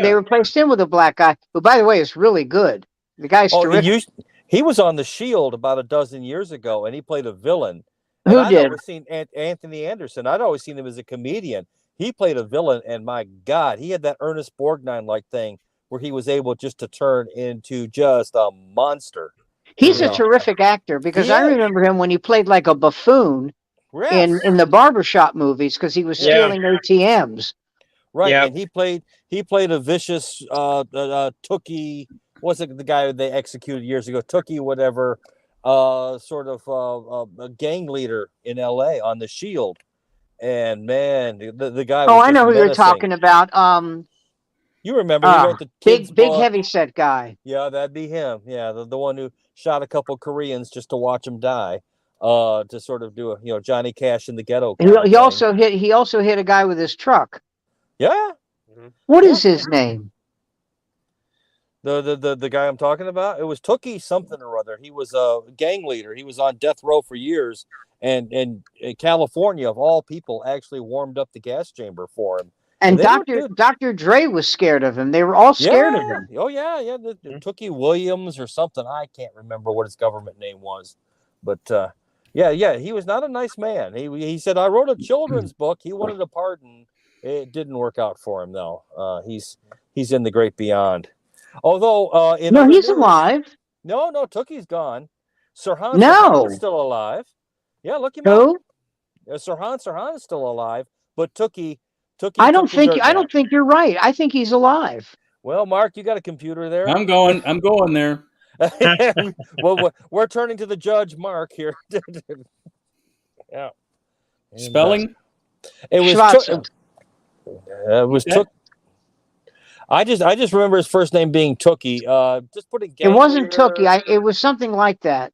They replaced him with a black guy, who, by the way, is really good. The guy's terrific. He was on The Shield about a dozen years ago, and he played a villain. Who I'd did? always seen Anthony Anderson. I'd always seen him as a comedian. He played a villain, and my God, he had that Ernest Borgnine-like thing where he was able just to turn into just a monster. He's a terrific actor, because I remember him when he played like a buffoon in the barbershop movies, because he was stealing ATMs. Right, and he played a vicious Tookie. What's it? The guy they executed years ago, Tookie, whatever, sort of a gang leader in L.A. on The Shield. And man, the guy. Oh, I know who you're talking about. You remember he wrote the kids' big book. heavyset guy. Yeah, that'd be him. Yeah, the one who shot a couple Koreans just to watch them die. To sort of do a Johnny Cash in the Ghetto. He also hit a guy with his truck. Yeah. What is his name? The guy I'm talking about, it was Tookie something or other. He was a gang leader. He was on death row for years, and California of all people actually warmed up the gas chamber for him. And Dr. Dre was scared of him. They were all scared of him. Oh yeah. The Tookie Williams or something. I can't remember what his government name was, but yeah, he was not a nice man. He said, I wrote a children's book. He wanted a pardon. It didn't work out for him though. He's in the great beyond. Although he's alive. No, Tookie's gone. Sirhan is still alive. Yeah, look him up. Sirhan is still alive, but Tookie. I don't think you're right. I think he's alive. Well, Mark, you got a computer there. I'm going there. Well, we're turning to the judge, Mark, here. Yeah. Spelling? It was Took. I just remember his first name being Tookie. Just putting. It wasn't Tookie. It was something like that.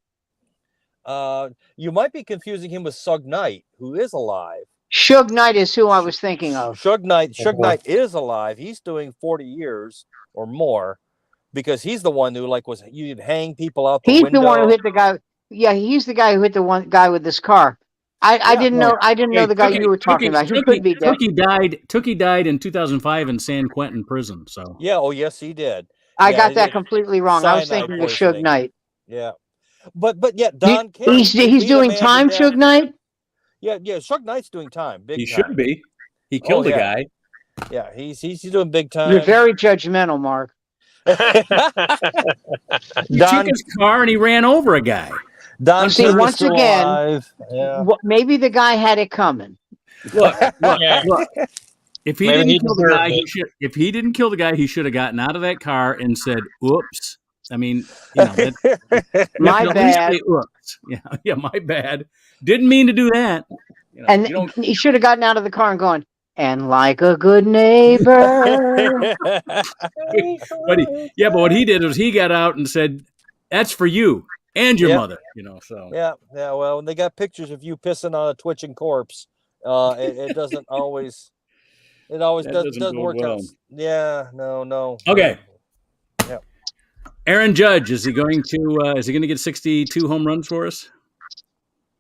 You might be confusing him with Suge Knight, who is alive. Suge Knight is who I was thinking of. Suge Knight is alive. He's doing 40 years or more, because he's the one who you'd hang people out the window. He's the one who hit the guy. Yeah, he's the guy who hit the one guy with this car. I didn't know the guy you were talking about. He could be dead. Tookie died in 2005 in San Quentin prison. So yeah, oh yes, he did. I got that completely wrong. I was thinking of Suge Knight. Yeah, but yet Don King. He's doing time, Suge Knight. Yeah, Suge Knight's doing time. Big he time. should be. He killed a guy. Yeah, he's doing big time. You're very judgmental, Mark. He took his car and he ran over a guy. Once again, maybe the guy had it coming. Look. If he didn't kill the guy, he should have gotten out of that car and said, "Oops." I mean, my bad. Oops. Yeah, my bad. Didn't mean to do that. And he should have gotten out of the car and gone, and like a good neighbor. But what he did was he got out and said, "That's for you and your mother." So yeah. Well, when they got pictures of you pissing on a twitching corpse, it doesn't always. It always doesn't work out. Yeah. No. Okay. Yeah. Aaron Judge, is he going to get 62 home runs for us?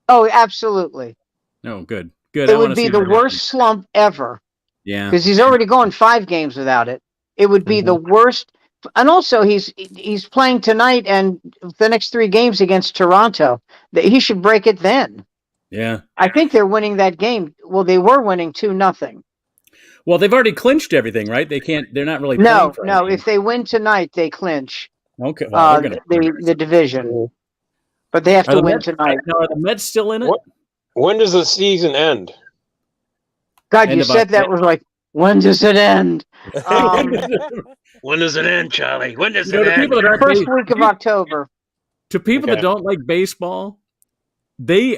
Oh, absolutely. No, good. It would be the worst slump ever. Yeah. Because he's already gone 5 games without it. It would be the worst. and also he's playing tonight and the next 3 games against Toronto. That he should break it then. Yeah. I think they're winning that game. Well, they were winning 2-0. Well, they've already clinched everything, right? They can't. They're not really. No, playing for no. anything. If they win tonight, they clinch Okay. Well, they're gonna. the division. But they have to win tonight. Now, are the Mets still in it? When does the season end? God, End you of said that was like, when does it end? When does it end, Charlie? When does You know, it the end? people that aren't First week of October. To people that Okay. don't like baseball, they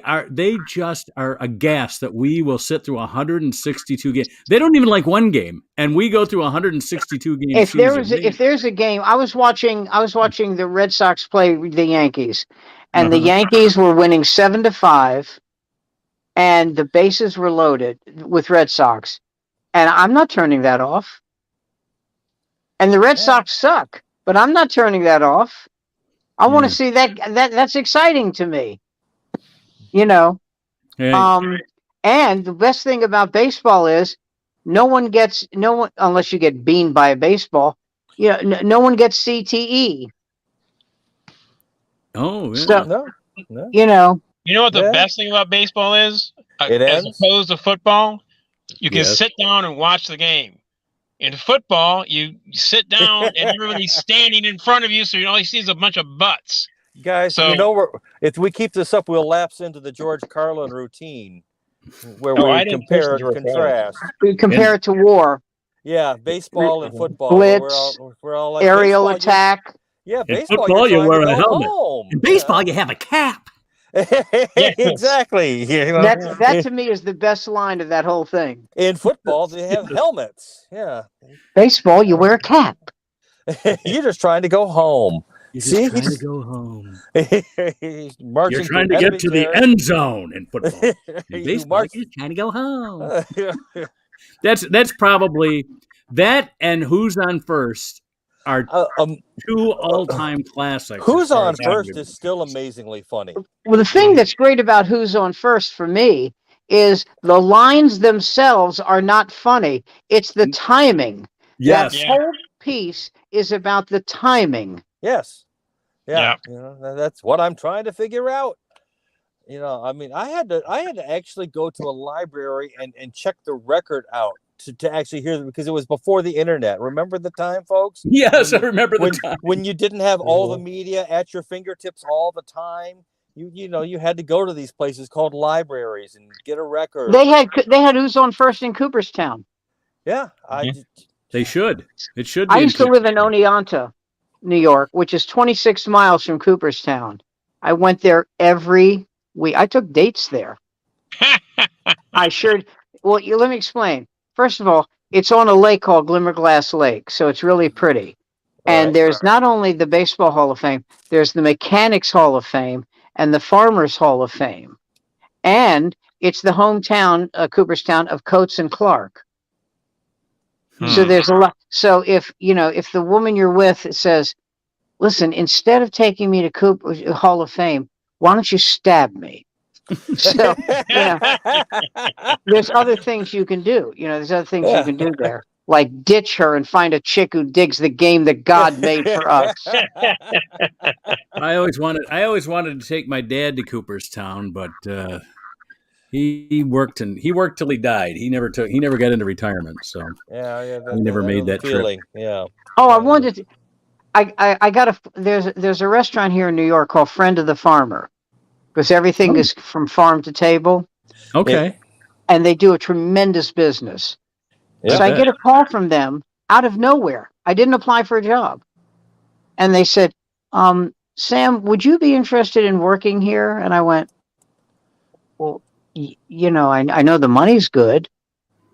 just are aghast that we will sit through 162 games. They don't even like one game, and we go through 162 games. If there's a game, I was watching the Red Sox play the Yankees, and the Yankees were winning 7-5, and the bases were loaded with Red Sox, and I'm not turning that off. And the Red Sox suck, but I'm not turning that off. I want to see that. That's exciting to me. You know. Hey. And the best thing about baseball is no one unless you get beamed by a baseball. You know, no one gets CTE. Oh, yeah. So, No. you know. You know what the best thing about baseball is? It As ends. opposed to football, you can Yes. sit down and watch the game. In football, you sit down and everybody's standing in front of you, so all you see is a bunch of butts. Guys, So- you know, if we keep this up, we'll lapse into the George Carlin routine, where I we didn't compare push and George contrast. We compare it to war, Yeah, baseball and football. Blitz, we're all like aerial baseball, attack. Yeah, In baseball. football, you're you wear trying a to go helmet. home. In baseball, you have a cap. Exactly. You know? That to me is the best line of that whole thing. In football, they have helmets. Yeah. Baseball, you wear a cap. You're just trying to go home. You're See, just trying to go home. he's marching You're trying to through get to the enemy end zone in football. In You baseball, march- you're just trying to go home. That's probably that and Who's on First are two all-time classics. Who's as far on as I'm first concerned. is still amazingly funny. Well, the thing that's great about Who's on First for me is the lines themselves are not funny. It's the timing. Yes. That whole piece is about the timing. Yes. Yeah. You know, that's what I'm trying to figure out. You know, I mean, I had to actually go to a library and check the record out to actually hear them, because it was before the internet. Remember the time, folks? Yes, I remember the time. When you didn't have all the media at your fingertips all the time. You had to go to these places called libraries and get a record. They had Who's on First in Cooperstown. Yeah, They should. It should be. I used to live in Oneonta, New York, which is 26 miles from Cooperstown. I went there every week. I took dates there. I sure. Well, let me explain. First of all, it's on a lake called Glimmerglass Lake, so it's really pretty. And there's not only the Baseball Hall of Fame, there's the Mechanics Hall of Fame and the Farmers Hall of Fame. And it's the hometown, Cooperstown, of Coates and Clark. So there's a lot. So if the woman you're with says, listen, instead of taking me to Hall of Fame, why don't you stab me? So, there's other things you can do. There's other things you can do there. Like ditch her and find a chick who digs the game that God made for us. I always wanted to take my dad to Cooperstown, but he worked till he died. He never got into retirement, so he never made that feeling. trip. Yeah. Oh, I wanted to. I got there's a restaurant here in New York called Friend of the Farmer, because everything is from farm to table. Okay. And they do a tremendous business. Yeah. So I get a call from them out of nowhere. I didn't apply for a job. And they said, Sam, would you be interested in working here? And I went, well, I know the money's good.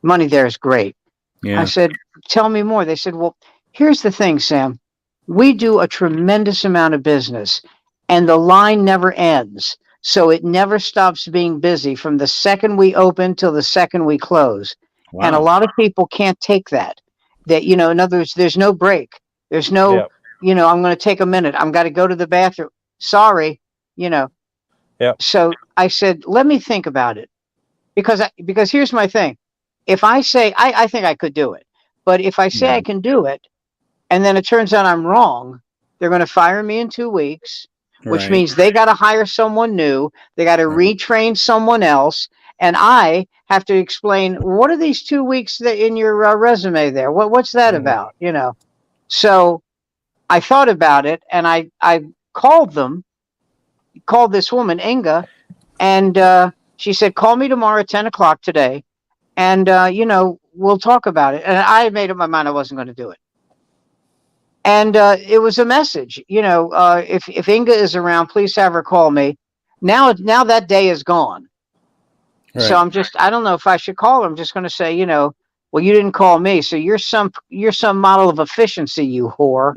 Money there is great. Yeah. I said, tell me more. They said, well, here's the thing, Sam. We do a tremendous amount of business, and the line never ends. So it never stops being busy from the second we open till the second we close. Wow. And a lot of people can't take that. In other words, there's no break. There's no, I'm going to take a minute. I'm got to go to the bathroom. Sorry, Yeah. So I said, let me think about it. Because here's my thing. If I say, I think I could do it. But if I say I can do it, and then it turns out I'm wrong, they're going to fire me in 2 weeks, which Right. means they got to hire someone new. They got to retrain someone else. And I have to explain, what are these 2 weeks that in your resume there? What's that about? You know? So I thought about it, and I called this woman, Inga, and she said, call me tomorrow at 10 o'clock today. And, you know, we'll talk about it. And I had made up my mind I wasn't going to do it. And it was a message, you know, if Inga is around, please have her call me. Now that day is gone. Right. So I don't know if I should call her. I'm just going to say, you know, well, you didn't call me, so you're some model of efficiency, you whore.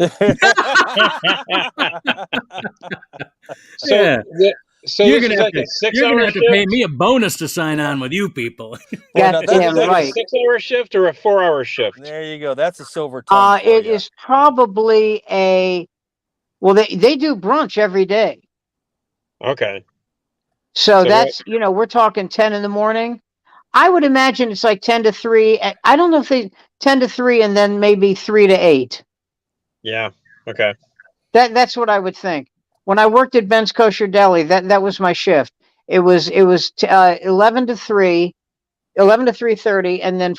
So, Yeah. so You're this gonna is have like to, a 6 you're gonna hour have to shift? pay me a bonus to sign on with you people. Well, now Goddamn Is that right. a 6 hour shift or a 4 hour shift? There you go. That's a silver tongue for It you. is probably well, they do brunch every day. Okay. So So that's, you know, we're talking 10 in the morning. I would imagine it's like 10 to 3. I don't know if they 10 to 3 and then maybe 3 to 8. Yeah. Okay. That's what I would think. When I worked at Ben's Kosher Deli, that was my shift. It was 11 to 3, 11 to 3:30, and then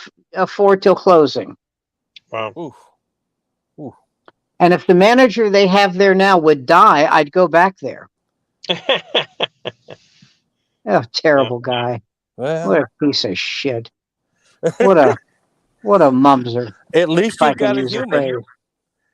4 till closing. Wow. Oof. And if the manager they have there now would die, I'd go back there. Oh, terrible guy. Well, What a piece of shit. What a mumser. at least If I you've got can a use a human. phrase.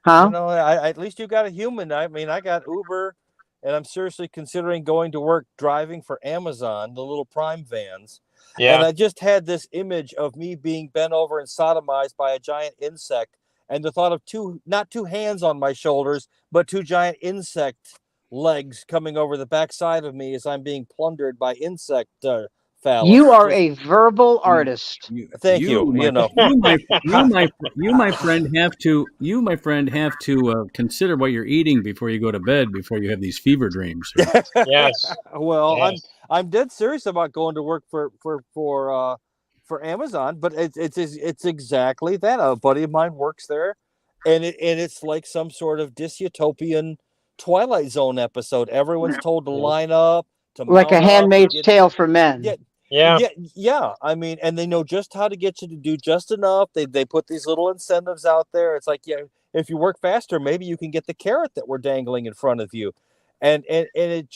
Huh? You know, at least you got a human. I mean, I got Uber, and I'm seriously considering going to work driving for Amazon, the little Prime vans. Yeah. And I just had this image of me being bent over and sodomized by a giant insect, and the thought of not two hands on my shoulders, but two giant insect legs coming over the backside of me as I'm being plundered by insect phallus. You are a verbal artist. Thank you. My, You know. you, my friend, have to consider what you're eating before you go to bed, before you have these fever dreams. Yes. Well, Yes. I'm dead serious about going to work for Amazon, but it's exactly that. A buddy of mine works there, and it's like some sort of dystopian Twilight Zone episode. Everyone's told to line up, to Like a mount up, Handmaid's Tale for men. Yeah, Yeah. yeah. I mean, and they know just how to get you to do just enough. They put these little incentives out there. It's like, yeah, if you work faster, maybe you can get the carrot that we're dangling in front of you. And it's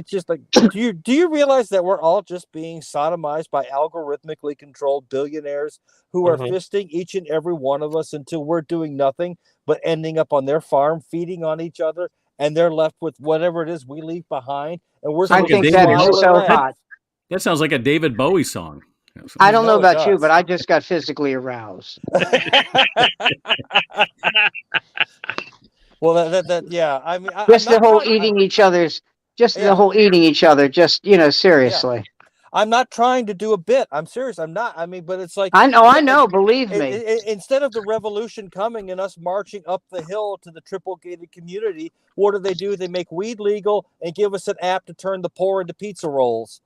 just like, do you realize that we're all just being sodomized by algorithmically controlled billionaires who are fisting each and every one of us until we're doing nothing but ending up on their farm feeding on each other, and they're left with whatever it is we leave behind, and we're I supposed think to that swallow is it so right. hot. That sounds like a David Bowie song. I don't know No, it about you, does. but I just got physically aroused. Well, that yeah. I mean, Just the whole eating each other's, the whole eating each other. Just, you know, seriously. I'm not trying to do a bit. I'm serious. I'm not. I mean, but it's like I know. Believe me. Instead of the revolution coming and us marching up the hill to the triple gated community, what do? They make weed legal and give us an app to turn the poor into pizza rolls.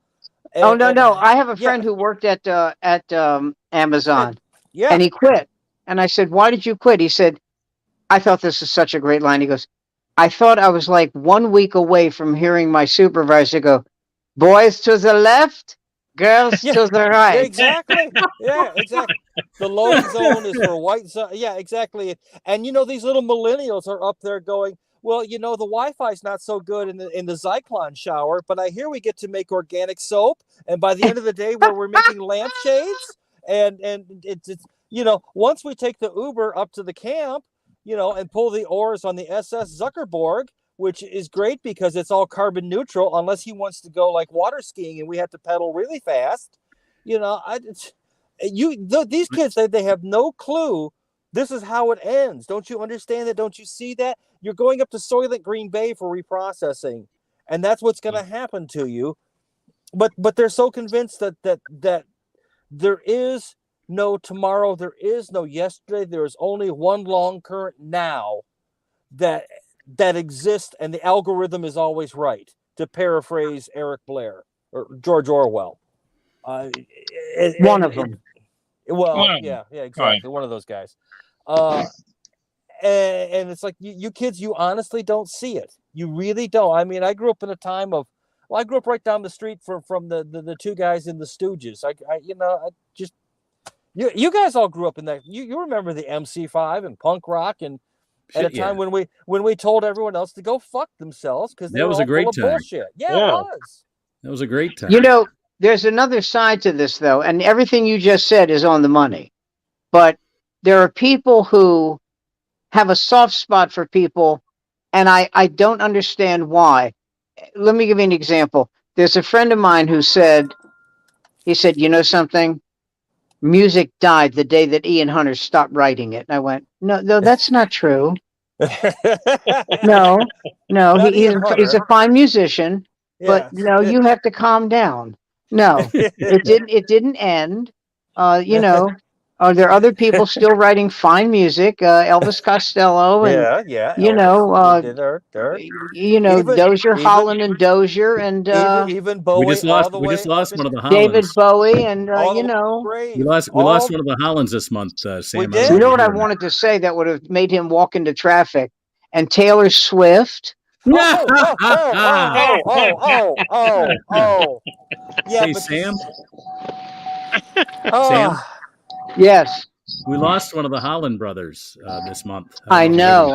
No. I have a friend who worked at Amazon. Yeah. And he quit. And I said, "Why did you quit?" He said, "I thought this is such a great line." He goes, "I thought I was like 1 week away from hearing my supervisor go, 'Boys to the left, girls to the right.'" Exactly. Yeah, exactly. The load zone is for white zone. Yeah, exactly. And you know, these little millennials are up there going, well, you know, the Wi-Fi's not so good in the Zyklon shower, but I hear we get to make organic soap, and by the end of the day, we're making lampshades, and it's you know, once we take the Uber up to the camp, you know, and pull the oars on the SS Zuckerberg, which is great because it's all carbon neutral, unless he wants to go like water skiing and we have to pedal really fast. You know, these kids, they have no clue. This is how it ends. Don't you understand that? Don't you see that? You're going up to Soylent Green Bay for reprocessing, and that's what's going to happen to you. But they're so convinced that there is no tomorrow, there is no yesterday. There is only one long current now that exists, and the algorithm is always right. To paraphrase Eric Blair or George Orwell, One of them. Well, One. yeah, exactly. One of those guys. and it's like you kids, you honestly don't see it. You really don't. I mean, I grew up in a time of, well, I grew up right down the street from the two guys in the Stooges. You guys all grew up in that. You remember the MC5 and punk rock, and at a time when we told everyone else to go fuck themselves because that was a great time. Bullshit. Yeah, it was. That was a great time. You know, there's another side to this though, and everything you just said is on the money. But there are people who have a soft spot for people, and I don't understand why. Let me give you an example. There's a friend of mine who said, you know something? Music died the day that Ian Hunter stopped writing it. And I went, no, that's not true. No, he's a fine musician, but no, you have to calm down. No, it didn't end. Are there other people still writing fine music? Elvis Costello and Dozier, Holland and Dozier, and even Bowie. We just lost one of the Hollands. David Bowie, and we lost one of the Hollands this month. Sam, you know what I wanted to say that would have made him walk into traffic, and Taylor Swift. Yeah. Hey, Sam. Sam. Yes. We lost one of the Holland brothers this month. I know.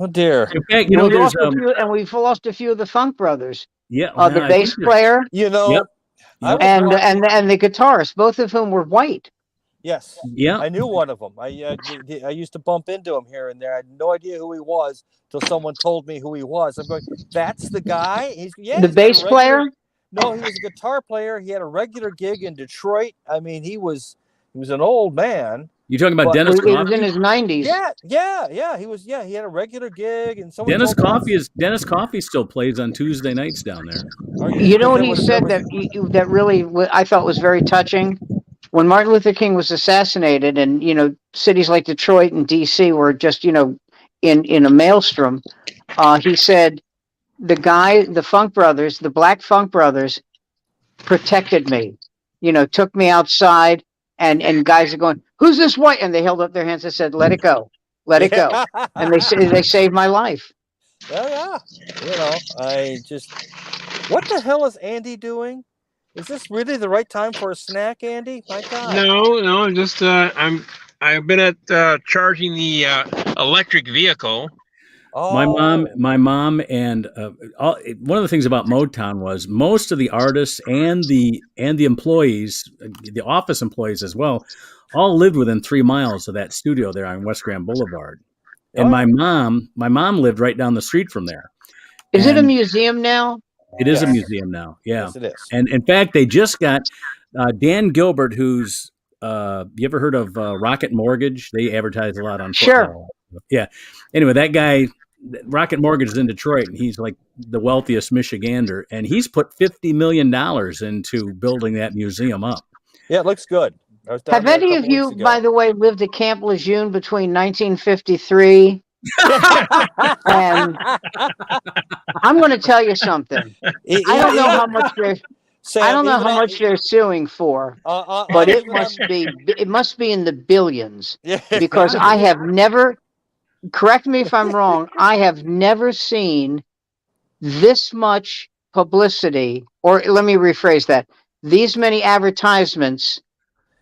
Oh dear. In fact, we've lost a few of the Funk brothers. Yeah. The bass player. Yep. And the guitarist, both of whom were white. Yes. Yeah. I knew one of them. I used to bump into him here and there. I had no idea who he was till someone told me who he was. I'm going, that's the guy? The bass player? No, he was a guitar player. He had a regular gig in Detroit. I mean, he was an old man. You're talking about Dennis Coffey? He was in his 90s. Yeah. He was. Yeah, he had a regular gig, and Dennis Coffey still plays on Tuesday nights down there. You know what he said that really I thought was very touching? When Martin Luther King was assassinated, and cities like Detroit and D.C. were just in a maelstrom, he said, the Funk Brothers, the Black Funk Brothers, protected me, took me outside, and guys are going, who's this white? And they held up their hands and said, let it go, and they saved my life. Well, what the hell is Andy doing? Is this really the right time for a snack, Andy? My God. No, I'm just I've been at charging the electric vehicle. Oh. My mom, and one of the things about Motown was most of the artists and the employees, the office employees as well, all lived within 3 miles of that studio there on West Grand Boulevard. And my mom lived right down the street from there. Is it a museum now? It is a museum now. Yeah. Yes, it is. And in fact, they just got Dan Gilbert, who's you ever heard of Rocket Mortgage? They advertise a lot on football. Sure. Yeah. Anyway, that guy, Rocket Mortgage, is in Detroit, and he's like the wealthiest Michigander, and he's put $50 million into building that museum up. Yeah, it looks good. Have any of you, by the way, lived at Camp Lejeune between 1953 and I'm going to tell you something. I don't know how much they're suing for, but it must be in the billions, because I have never, correct me if I'm wrong, I have never seen this much publicity, or let me rephrase that, these many advertisements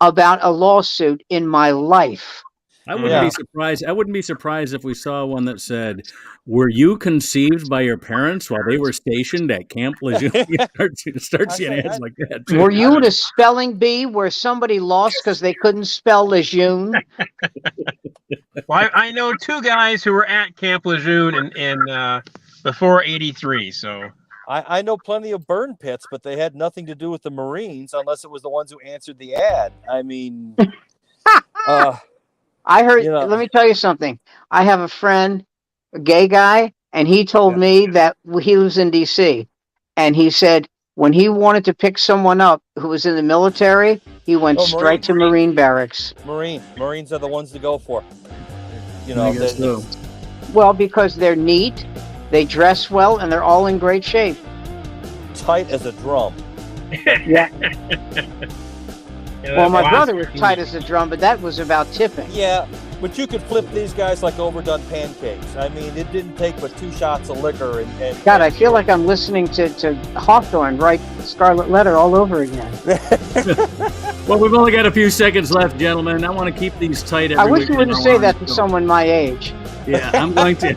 about a lawsuit in my life. I wouldn't be surprised. I wouldn't be surprised if we saw one that said, "Were you conceived by your parents while they were stationed at Camp Lejeune?" Start seeing ads like that. Too. Were you in a spelling bee where somebody lost because they couldn't spell Lejeune? Well, I know two guys who were at Camp Lejeune in before '83. So I know plenty of burn pits, but they had nothing to do with the Marines, unless it was the ones who answered the ad. I mean. I heard, let me tell you something. I have a friend, a gay guy, and he told me that he lives in D.C. And he said when he wanted to pick someone up who was in the military, he went straight to Marine barracks. Marines are the ones to go for. Well, because they're neat, they dress well, and they're all in great shape. Tight as a drum. Yeah. Well, my brother was tight as a drum, but that was about tipping. Yeah, But you could flip these guys like overdone pancakes. I mean, it didn't take but 2 shots of liquor and God, I feel like I'm listening to Hawthorne write Scarlet Letter all over again. Well, we've only got a few seconds left, gentlemen. I want to keep these tight. I wish you wouldn't say that to someone my age. Yeah, I'm going to.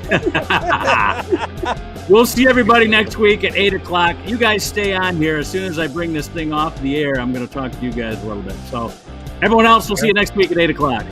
We'll see everybody next week at 8 o'clock. You guys stay on here. As soon as I bring this thing off the air, I'm going to talk to you guys a little bit. So everyone else, we'll see you next week at 8 o'clock.